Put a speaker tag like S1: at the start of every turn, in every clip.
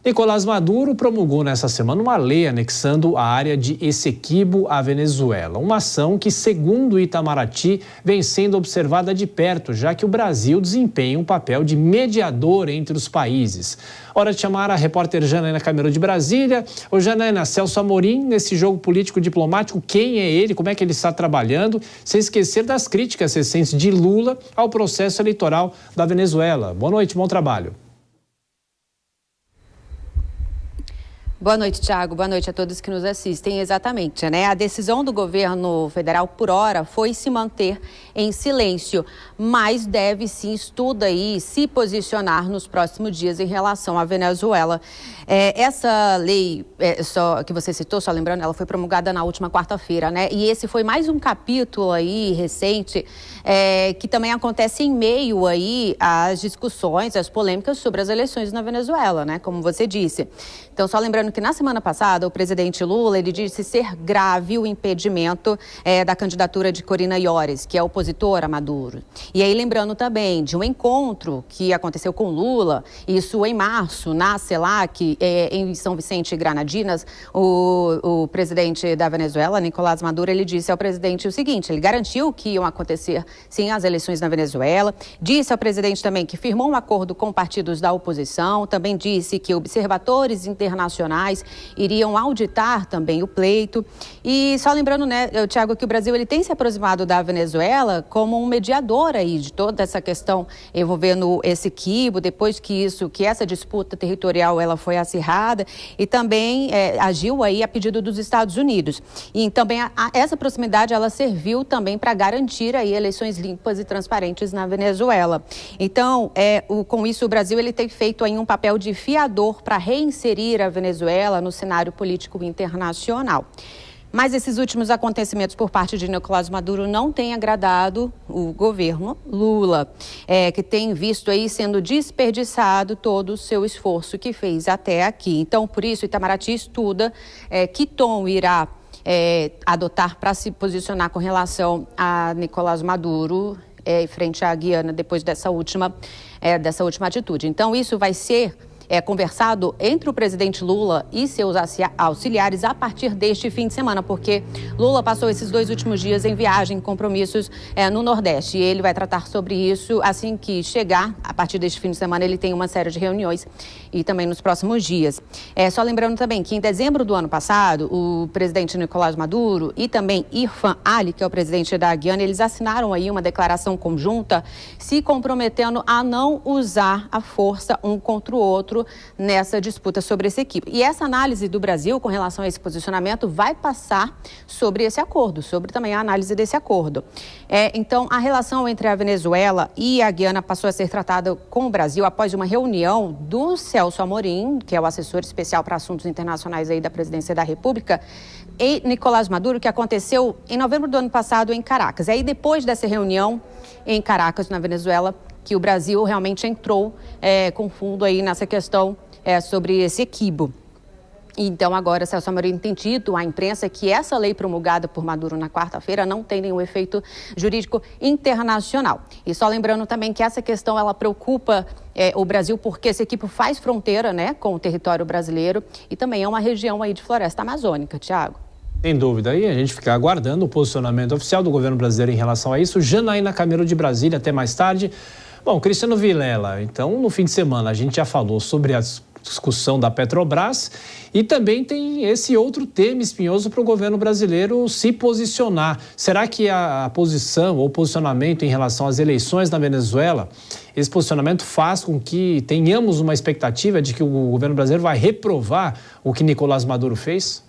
S1: Nicolás Maduro promulgou nesta semana uma lei anexando a área de Essequibo à Venezuela. Uma ação que, segundo o Itamaraty, vem sendo observada de perto, já que o Brasil desempenha um papel de mediador entre os países. Hora de chamar a repórter Janaína Camelo de Brasília. Ô Janaína, Celso Amorim, nesse jogo político-diplomático, quem é ele, como é que ele está trabalhando, sem esquecer das críticas recentes de Lula ao processo eleitoral da Venezuela. Boa noite, bom trabalho.
S2: Boa noite, Thiago. Boa noite a todos que nos assistem. Exatamente, né? A decisão do governo federal, por hora, foi se manter em silêncio, mas deve sim, estuda aí, se posicionar nos próximos dias em relação à Venezuela. Essa lei que você citou, só lembrando, ela foi promulgada na última quarta-feira, né? E esse foi mais um capítulo aí recente que também acontece em meio aí às discussões, às polêmicas sobre as eleições na Venezuela, né? Como você disse. Então, só lembrando que na semana passada o presidente Lula, ele disse ser grave o impedimento da candidatura de Corina Yoris, que é opositora a Maduro. E aí lembrando também de um encontro que aconteceu com Lula, isso em março, na CELAC, em São Vicente e Granadinas, o presidente da Venezuela, Nicolás Maduro, ele disse ao presidente o seguinte: ele garantiu que iam acontecer sim as eleições na Venezuela, disse ao presidente também que firmou um acordo com partidos da oposição, também disse que observadores internacionais iriam auditar também o pleito. E só lembrando, né, Thiago, que o Brasil ele tem se aproximado da Venezuela como um mediador aí de toda essa questão envolvendo Essequibo, depois que essa disputa territorial ela foi acirrada, e também agiu aí a pedido dos Estados Unidos. E também essa proximidade ela serviu também para garantir aí eleições limpas e transparentes na Venezuela. Então, com isso o Brasil ele tem feito aí um papel de fiador para reinserir a Venezuela no cenário político internacional. Mas esses últimos acontecimentos por parte de Nicolás Maduro não têm agradado o governo Lula, que tem visto aí sendo desperdiçado todo o seu esforço que fez até aqui. Então, por isso, Itamaraty estuda que tom irá adotar para se posicionar com relação a Nicolás Maduro frente à Guiana depois dessa última atitude. Então, isso vai ser conversado entre o presidente Lula e seus auxiliares a partir deste fim de semana, porque Lula passou esses 2 últimos dias em viagem, compromissos no Nordeste, e ele vai tratar sobre isso assim que chegar. A partir deste fim de semana ele tem uma série de reuniões e também nos próximos dias. Só lembrando também que em dezembro do ano passado, o presidente Nicolás Maduro e também Irfan Ali, que é o presidente da Guiana, eles assinaram aí uma declaração conjunta se comprometendo a não usar a força um contra o outro nessa disputa sobre esse equipe. E essa análise do Brasil com relação a esse posicionamento vai passar sobre esse acordo, sobre também a análise desse acordo. Então, a relação entre a Venezuela e a Guiana passou a ser tratada com o Brasil após uma reunião do Celso Amorim, que é o assessor especial para assuntos internacionais aí da Presidência da República, e Nicolás Maduro, que aconteceu em novembro do ano passado em Caracas. Aí, depois dessa reunião em Caracas, na Venezuela, que o Brasil realmente entrou com fundo aí nessa questão sobre esse Essequibo. Então, agora, Celso Amorim tem dito à imprensa que essa lei promulgada por Maduro na quarta-feira não tem nenhum efeito jurídico internacional. E só lembrando também que essa questão, ela preocupa o Brasil porque esse Essequibo faz fronteira, né, com o território brasileiro e também é uma região aí de floresta amazônica, Thiago.
S1: Sem dúvida, aí a gente fica aguardando o posicionamento oficial do governo brasileiro em relação a isso. Janaína Camelo de Brasília, até mais tarde. Bom, Cristiano Vilela, então no fim de semana a gente já falou sobre a discussão da Petrobras e também tem esse outro tema espinhoso para o governo brasileiro se posicionar. Será que a posição ou posicionamento em relação às eleições na Venezuela, esse posicionamento faz com que tenhamos uma expectativa de que o governo brasileiro vai reprovar o que Nicolás Maduro fez?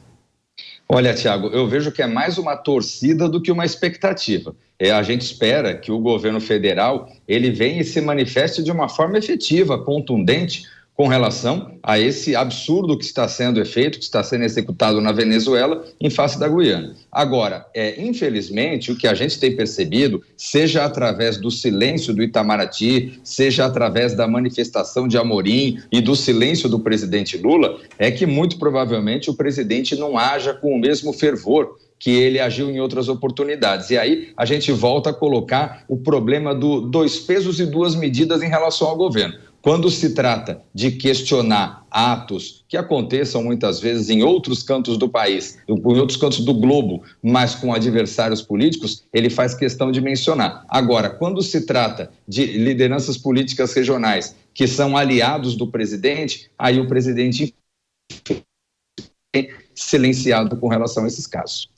S3: Olha, Thiago, eu vejo que é mais uma torcida do que uma expectativa. A gente espera que o governo federal ele venha e se manifeste de uma forma efetiva, contundente, com relação a esse absurdo que está sendo feito, que está sendo executado na Venezuela, em face da Guiana. Agora, infelizmente, o que a gente tem percebido, seja através do silêncio do Itamaraty, seja através da manifestação de Amorim e do silêncio do presidente Lula, é que muito provavelmente o presidente não haja com o mesmo fervor que ele agiu em outras oportunidades. E aí a gente volta a colocar o problema do 2 pesos e 2 medidas em relação ao governo. Quando se trata de questionar atos que aconteçam muitas vezes em outros cantos do país, em outros cantos do globo, mas com adversários políticos, ele faz questão de mencionar. Agora, quando se trata de lideranças políticas regionais que são aliados do presidente, aí o presidente é silenciado com relação a esses casos.